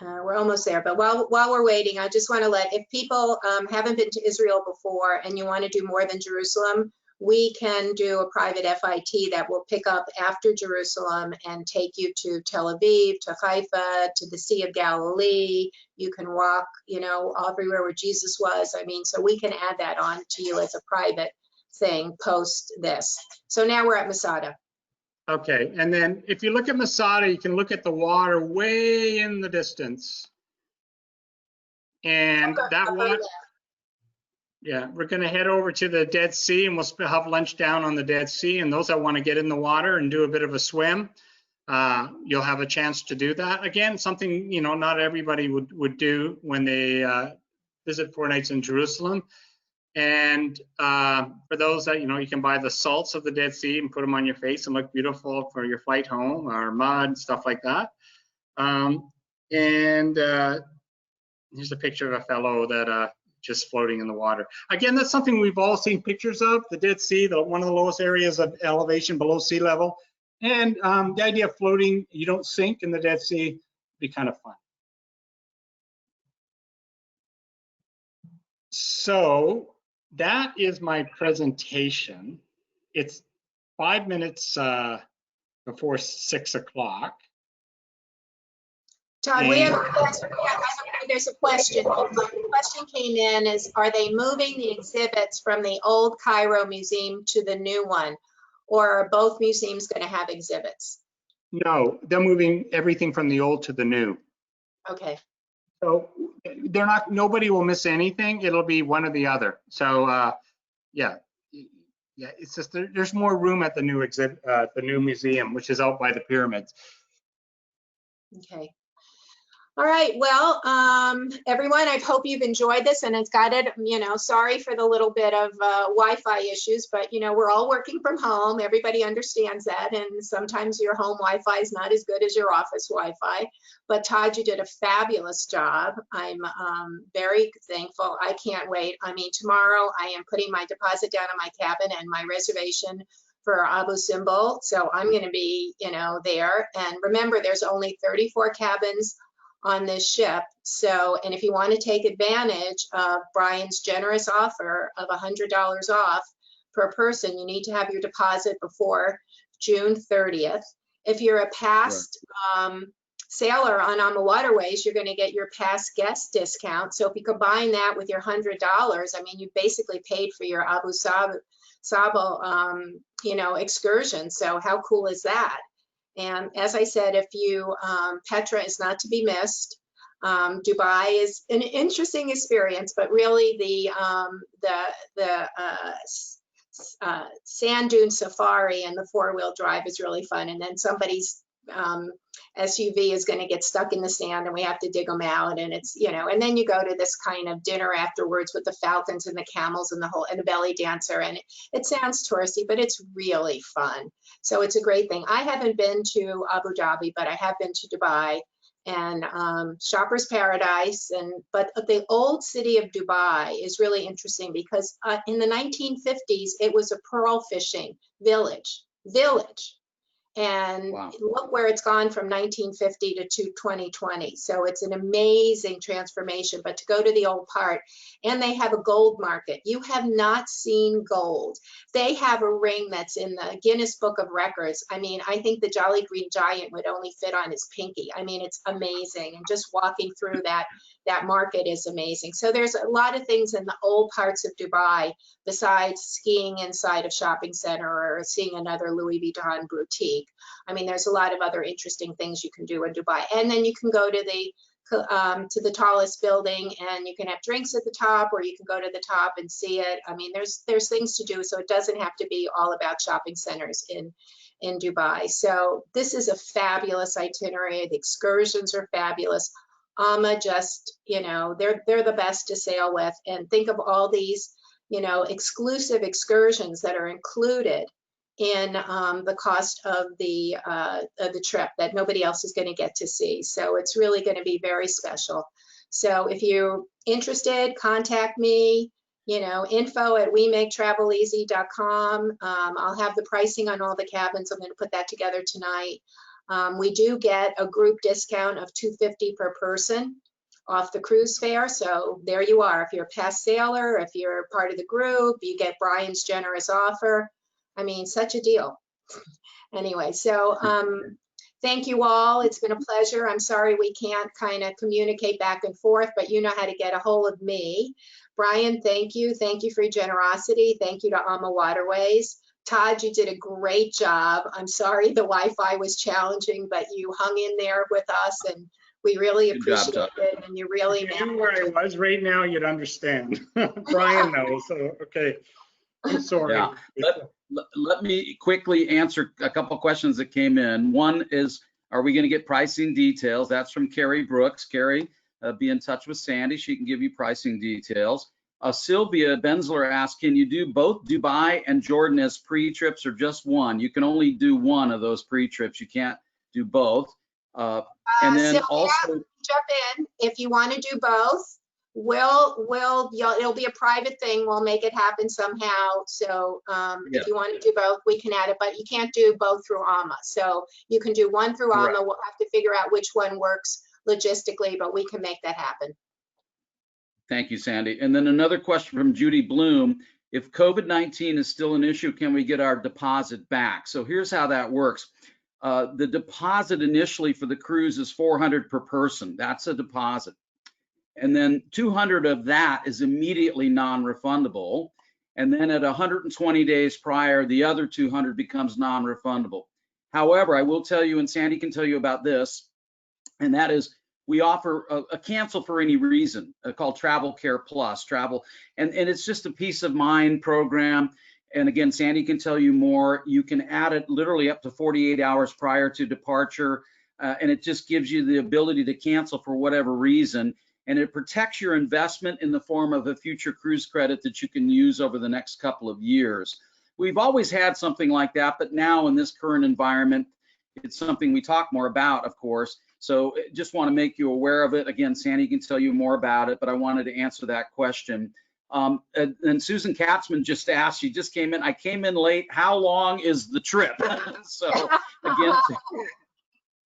We're almost there, but while we're waiting, I just want to if people haven't been to Israel before and you want to do more than Jerusalem, we can do a private FIT that will pick up after Jerusalem and take you to Tel Aviv, to Haifa, to the Sea of Galilee. You can walk, everywhere where Jesus was. I mean, so we can add that on to you as a private thing post this. So now we're at Masada. Okay, and then if you look at Masada, you can look at the water way in the distance. And that water, yeah, we're going to head over to the Dead Sea, and we'll have lunch down on the Dead Sea. And those that want to get in the water and do a bit of a swim, you'll have a chance to do that. Again, something not everybody would do when they visit 4 nights in Jerusalem. And for those that you can buy the salts of the Dead Sea and put them on your face and look beautiful for your flight home, or mud, stuff like that. And here's a picture of a fellow that just floating in the water. Again, that's something we've all seen pictures of, the Dead Sea, one of the lowest areas of elevation below sea level. And the idea of floating, you don't sink in the Dead Sea, be kind of fun. So that is my presentation. It's 5 minutes before 6 o'clock. Todd, there's a question. The question came in is, are they moving the exhibits from the old Cairo museum to the new one? Or are both museums going to have exhibits? No, they're moving everything from the old to the new. Okay. So they're not, nobody will miss anything. It'll be one or the other. So yeah, it's just there's more room at the new exhibit, the new museum, which is out by the pyramids. Okay. All right, well, everyone, I hope you've enjoyed this, and it's got it, sorry for the little bit of Wi-Fi issues, but, we're all working from home. Everybody understands that, and sometimes your home Wi-Fi is not as good as your office Wi-Fi. But Todd, you did a fabulous job. I'm very thankful. I can't wait. I mean, tomorrow I am putting my deposit down on my cabin and my reservation for Abu Simbel, so I'm going to be, there. And remember, there's only 34 cabins on this ship. So, and if you want to take advantage of Brian's generous offer of $100 off per person, you need to have your deposit before June 30th. If you're a past sailor on the waterways, you're going to get your past guest discount. So if you combine that with your $100, I mean, you basically paid for your Abu Simbel, excursion. So how cool is that? And as I said, if you, Petra is not to be missed. Dubai is an interesting experience, but really the sand dune safari and the 4-wheel drive is really fun. And then somebody's SUV is going to get stuck in the sand and we have to dig them out. And it's, and then you go to this kind of dinner afterwards with the falcons and the camels and the belly dancer. And it sounds touristy, but it's really fun. So it's a great thing. I haven't been to Abu Dhabi, but I have been to Dubai and Shopper's Paradise. But the old city of Dubai is really interesting because in the 1950s, it was a pearl fishing village. And wow. Look where it's gone from 1950 to 2020. So it's an amazing transformation. But to go to the old part, and they have a gold market. You have not seen gold. They have a ring that's in the Guinness Book of Records. I mean, I think the Jolly Green Giant would only fit on his pinky. I mean, it's amazing. And just walking through that market is amazing. So there's a lot of things in the old parts of Dubai besides skiing inside a shopping center or seeing another Louis Vuitton boutique. I mean, there's a lot of other interesting things you can do in Dubai. And then you can go to the tallest building and you can have drinks at the top, or you can go to the top and see it. I mean, there's things to do, so it doesn't have to be all about shopping centers in Dubai. So this is a fabulous itinerary. The excursions are fabulous. Just, they're the best to sail with. And think of all these, exclusive excursions that are included in the cost of the trip that nobody else is going to get to see. So it's really going to be very special. So if you're interested, contact me, info@wemaketraveleasy.com. I'll have the pricing on all the cabins. I'm going to put that together tonight. We do get a group discount of $250 per person off the cruise fare. So there you are. If you're a past sailor, if you're part of the group, you get Brian's generous offer. I mean, such a deal. Anyway, so thank you all. It's been a pleasure. I'm sorry we can't kind of communicate back and forth, but you know how to get a hold of me. Brian, thank you. Thank you for your generosity. Thank you to Alma Waterways. Todd, you did a great job. I'm sorry the Wi-Fi was challenging, but you hung in there with us and we really appreciate it. And you really if you knew where I was right now, you'd understand. Brian knows, so okay. I'm sorry. Yeah. Let me quickly answer a couple of questions that came in. One is, are we going to get pricing details? That's from Carrie Brooks. Carrie, be in touch with Sandy. She can give you pricing details. Sylvia Benzler asked, can you do both Dubai and Jordan as pre-trips or just one? You can only do one of those pre-trips. You can't do both. And then Sylvia, also jump in. If you want to do both, it'll be a private thing. We'll make it happen somehow. So if you want to do both, we can add it, but you can't do both through AMA. So you can do one through AMA. We'll have to figure out which one works logistically, but we can make that happen. Thank you, Sandy. And then another question from Judy Bloom. If COVID-19 is still an issue, can we get our deposit back? So here's how that works. The deposit initially for the cruise is $400 per person. That's a deposit. And then 200 of that is immediately non-refundable. And then at 120 days prior, the other 200 becomes non-refundable. However, I will tell you, and Sandy can tell you about this, and that is we offer a cancel for any reason called Travel Care Plus, and it's just a peace of mind program. And again, Sandy can tell you more. You can add it literally up to 48 hours prior to departure, and it just gives you the ability to cancel for whatever reason. And it protects your investment in the form of a future cruise credit that you can use over the next couple of years. We've always had something like that, but now in this current environment, it's something we talk more about, of course. So just want to make you aware of it. Again, Sandy can tell you more about it, but I wanted to answer that question. And Susan Katzman just asked, she just came in, I came in late, how long is the trip? So again,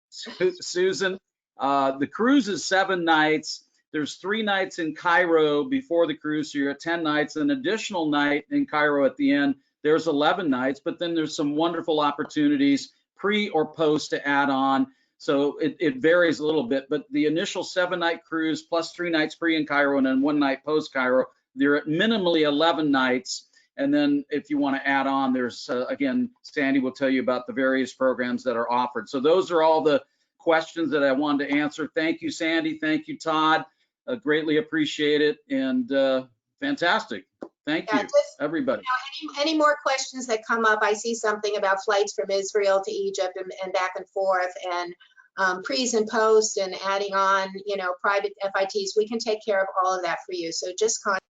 Susan, the cruise is 7 nights. There's 3 nights in Cairo before the cruise, so you're at 10 nights, an additional night in Cairo at the end. There's 11 nights, but then there's some wonderful opportunities pre or post to add on. So it varies a little bit, but the initial 7-night cruise plus 3 nights pre in Cairo and then 1 night post Cairo, they're at minimally 11 nights. And then if you want to add on, there's, again, Sandy will tell you about the various programs that are offered. So those are all the questions that I wanted to answer. Thank you, Sandy. Thank you, Todd. Greatly appreciate it. And fantastic. Thank you, everybody. You know, any more questions that come up? I see something about flights from Israel to Egypt and back and forth, and pre's and post and adding on, you know, private FITs. We can take care of all of that for you. So just contact